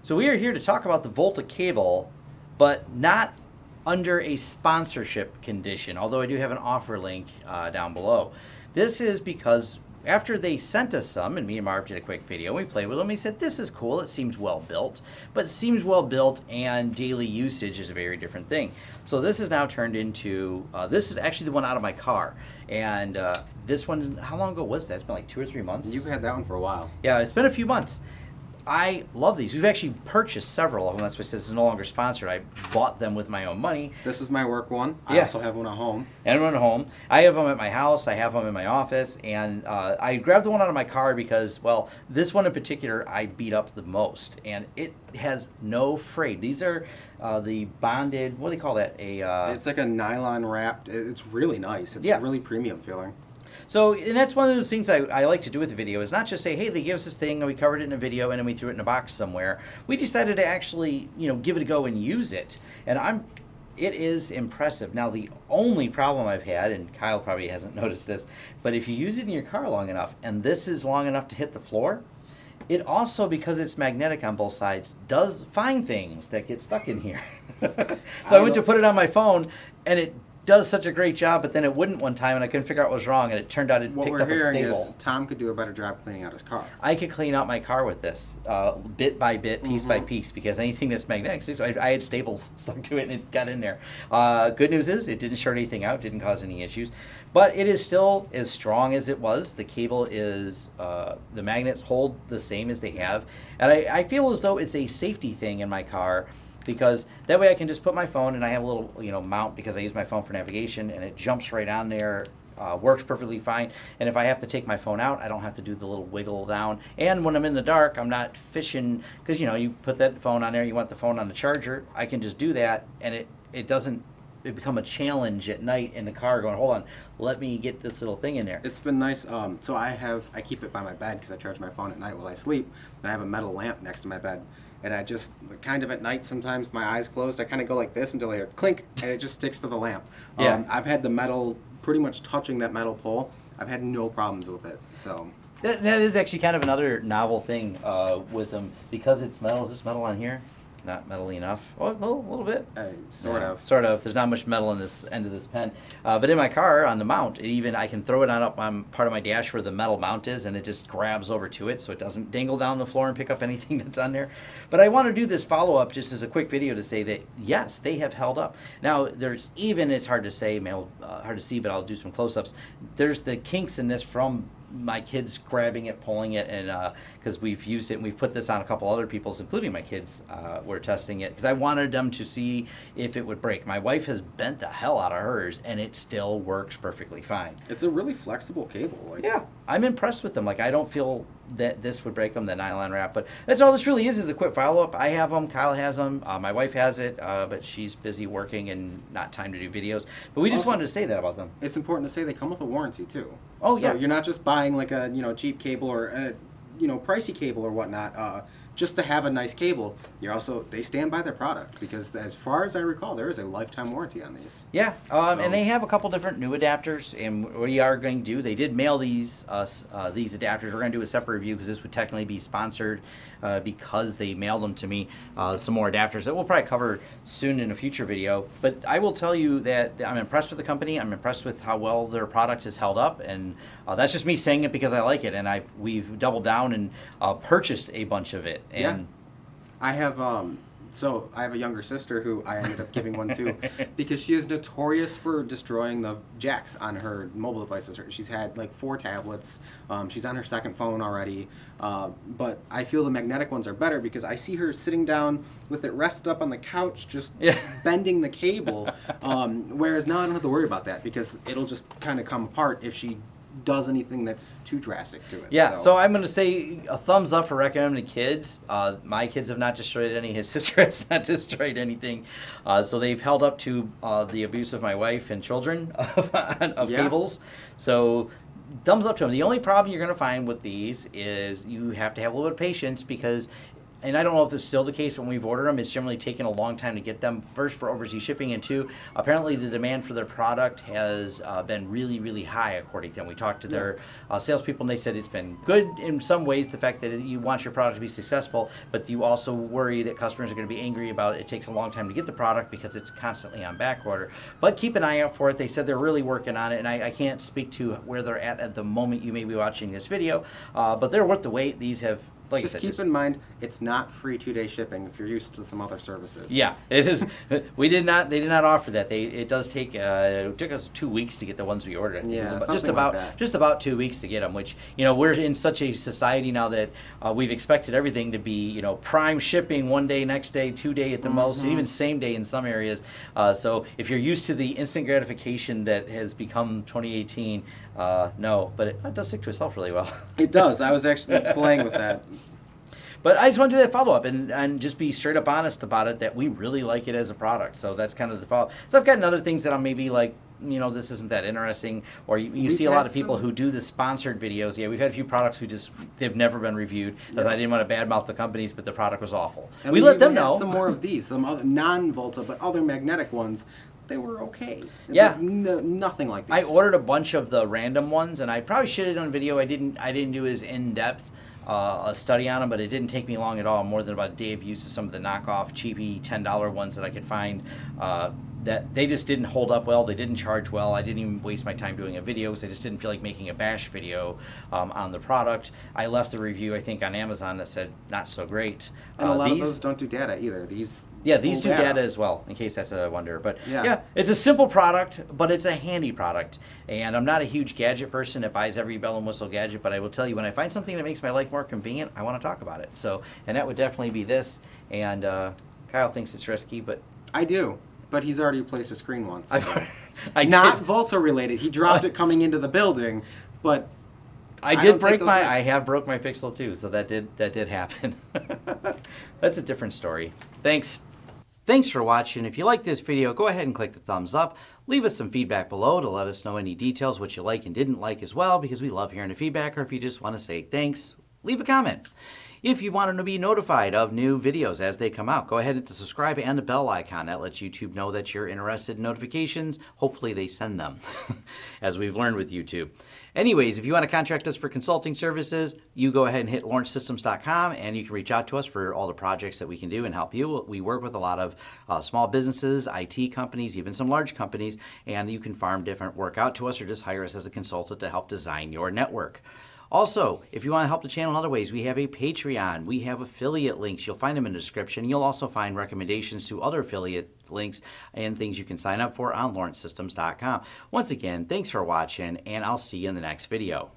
So we are here to talk about the Volta cable, but not under a sponsorship condition, although I do have an offer link down below. This is because after they sent us some, and me and Marv did a quick video, we played with them, we said, this is cool, it seems well built, but seems well built and daily usage is a very different thing. So this is now turned into, this is actually the one out of my car. And this one, how long ago was that? It's been like 2 or 3 months? You've had that one for a while. Yeah, it's been a few months. I love these. We've actually purchased several of them. That's why I said this is no longer sponsored. I bought them with my own money. This is my work one. I Yeah. also have one at home. And one at home. I have them at my house. I have them in my office. And I grabbed the one out of my car because, well, this one in particular I beat up the most. And it has no frayed. These are the bonded, what do they call that? It's like a nylon wrapped. It's really nice. It's Yeah. really premium feeling. So, and that's one of those things I like to do with the video is not just say, hey, they gave us this thing and we covered it in a video and then we threw it in a box somewhere. We decided to actually, give it a go and use it. And it is impressive. Now, the only problem I've had, and Kyle probably hasn't noticed this, but if you use it in your car long enough and this is long enough to hit the floor, it also, because it's magnetic on both sides, does find things that get stuck in here. So I went to put it on my phone and it does such a great job, but then it wouldn't one time and I couldn't figure out what was wrong and it turned out it What picked we're up a hearing stable. is Tom could do a better job cleaning out his car. I could clean out my car with this, bit by bit, piece by piece, because anything that's magnetic, I had staples stuck to it and it got in there. Good news is it didn't short anything out, didn't cause any issues, but it is still as strong as it was. The cable is, the magnets hold the same as they have, and I feel as though it's a safety thing in my car, because that way I can just put my phone and I have a little mount because I use my phone for navigation and it jumps right on there, works perfectly fine. And if I have to take my phone out, I don't have to do the little wiggle down. And when I'm in the dark, I'm not fishing, because you put that phone on there, you want the phone on the charger, I can just do that and it doesn't become a challenge at night in the car going, hold on, let me get this little thing in there. It's been nice. So I keep it by my bed because I charge my phone at night while I sleep. And I have a metal lamp next to my bed. And I just, kind of at night, sometimes my eyes closed, I kind of go like this until I hear clink, and it just sticks to the lamp. Yeah. I've had the metal pretty much touching that metal pole. I've had no problems with it, so. That is actually kind of another novel thing with them, because it's metal. Is this metal on here? Not metally enough. Oh, a little bit. Sort Yeah, of. Sort of. There's not much metal in this end of this pen. But in my car, on the mount, I can throw it on part of my dash where the metal mount is, and it just grabs over to it so it doesn't dangle down the floor and pick up anything that's on there. But I want to do this follow-up just as a quick video to say that, yes, they have held up. Now, it's hard to say, hard to see, but I'll do some close-ups. There's the kinks in this from my kids grabbing it, pulling it, and because we've used it and we've put this on a couple other people's, including my kids, were testing it because I wanted them to see if it would break. My wife has bent the hell out of hers and it still works perfectly fine. It's a really flexible cable. Yeah, I'm impressed with them. I don't feel that this would break them, the nylon wrap, but that's all this really is a quick follow-up. I have them, Kyle has them, my wife has it, but she's busy working and not time to do videos. But we just wanted to say that about them. It's important to say they come with a warranty too. Oh, so yeah. You're not just buying like a cheap cable or a pricey cable or whatnot just to have a nice cable. They stand by their product because as far as I recall, there is a lifetime warranty on these. Yeah, and they have a couple different new adapters, and what we are going to do, they did mail these adapters. We're going to do a separate review because this would technically be sponsored because they mailed them to me, some more adapters that we'll probably cover soon in a future video. But I will tell you that I'm impressed with the company. I'm impressed with how well their product has held up, and that's just me saying it because I like it, and we've doubled down and purchased a bunch of it. And yeah. I have a younger sister who I ended up giving one to because she is notorious for destroying the jacks on her mobile devices. She's had like 4 tablets. She's on her second phone already. But I feel the magnetic ones are better because I see her sitting down with it rested up on the couch just bending the cable. Whereas now I don't have to worry about that because it'll just kind of come apart if she does anything that's too drastic to it. Yeah, so I'm going to say a thumbs up for recommending to kids. My kids have not destroyed any. His sister has not destroyed anything. So they've held up to the abuse of my wife and children of cables. So thumbs up to them. The only problem you're going to find with these is you have to have a little bit of patience because and I don't know if this is still the case when we've ordered them, it's generally taken a long time to get them. First, for overseas shipping, and two, apparently the demand for their product has been really, really high, according to them. We talked to their salespeople, and they said it's been good in some ways, the fact that you want your product to be successful, but you also worry that customers are going to be angry about it. It takes a long time to get the product because it's constantly on back order. But keep an eye out for it. They said they're really working on it, and I can't speak to where they're at the moment you may be watching this video, but they're worth the wait. These have, like just I said, keep in mind, it's not free 2-day shipping if you're used to some other services. Yeah, it is. They did not offer that. It does take. It took us 2 weeks to get the ones we ordered. I think. Yeah, It was something like that. just about 2 weeks to get them. Which, we're in such a society now that we've expected everything to be, prime shipping, 1 day, next day, 2 day at the most, and even same day in some areas. So if you're used to the instant gratification that has become 2018, no, but it does stick to itself really well. It does. I was actually playing with that. But I just want to do that follow-up and just be straight up honest about it, that we really like it as a product. So that's kind of the follow-up. So I've gotten other things that I'm maybe like, this isn't that interesting. Or you see a lot of people who do the sponsored videos. Yeah, we've had a few products they've never been reviewed because I didn't want to badmouth the companies, but the product was awful. And we let them know. Some more of these, some other non-Volta, but other magnetic ones. They were okay. Yeah. Nothing like these. I ordered a bunch of the random ones, and I probably should have done a video. I didn't do as in-depth a study on them, but it didn't take me long at all, more than about a day of use of some of the knockoff cheapy $10 ones that I could find. That they just didn't hold up well. They didn't charge well. I didn't even waste my time doing a video because I just didn't feel like making a bash video on the product. I left the review, I think, on Amazon that said not so great. And a lot of those don't do data either. These do data as well, in case that's a wonder. But yeah, it's a simple product, but it's a handy product. And I'm not a huge gadget person that buys every bell and whistle gadget, but I will tell you, when I find something that makes my life more convenient, I want to talk about it. So, and that would definitely be this. And Kyle thinks it's risky, but I do. But he's already replaced a screen once. So. Not Volta related. He dropped it coming into the building, but I have broke my Pixel too, so that did happen. That's a different story. Thanks for watching. If you like this video, go ahead and click the thumbs up. Leave us some feedback below to let us know any details, what you like and didn't like as well, because we love hearing the feedback. Or if you just want to say thanks, leave a comment. If you want to be notified of new videos as they come out, go ahead and hit the subscribe and the bell icon. That lets YouTube know that you're interested in notifications. Hopefully they send them, as we've learned with YouTube. Anyways, if you want to contract us for consulting services, you go ahead and hit launchsystems.com, and you can reach out to us for all the projects that we can do and help you. We work with a lot of small businesses, IT companies, even some large companies, and you can farm different work out to us or just hire us as a consultant to help design your network. Also, if you want to help the channel in other ways, we have a Patreon. We have affiliate links. You'll find them in the description. You'll also find recommendations to other affiliate links and things you can sign up for on LawrenceSystems.com. Once again, thanks for watching, and I'll see you in the next video.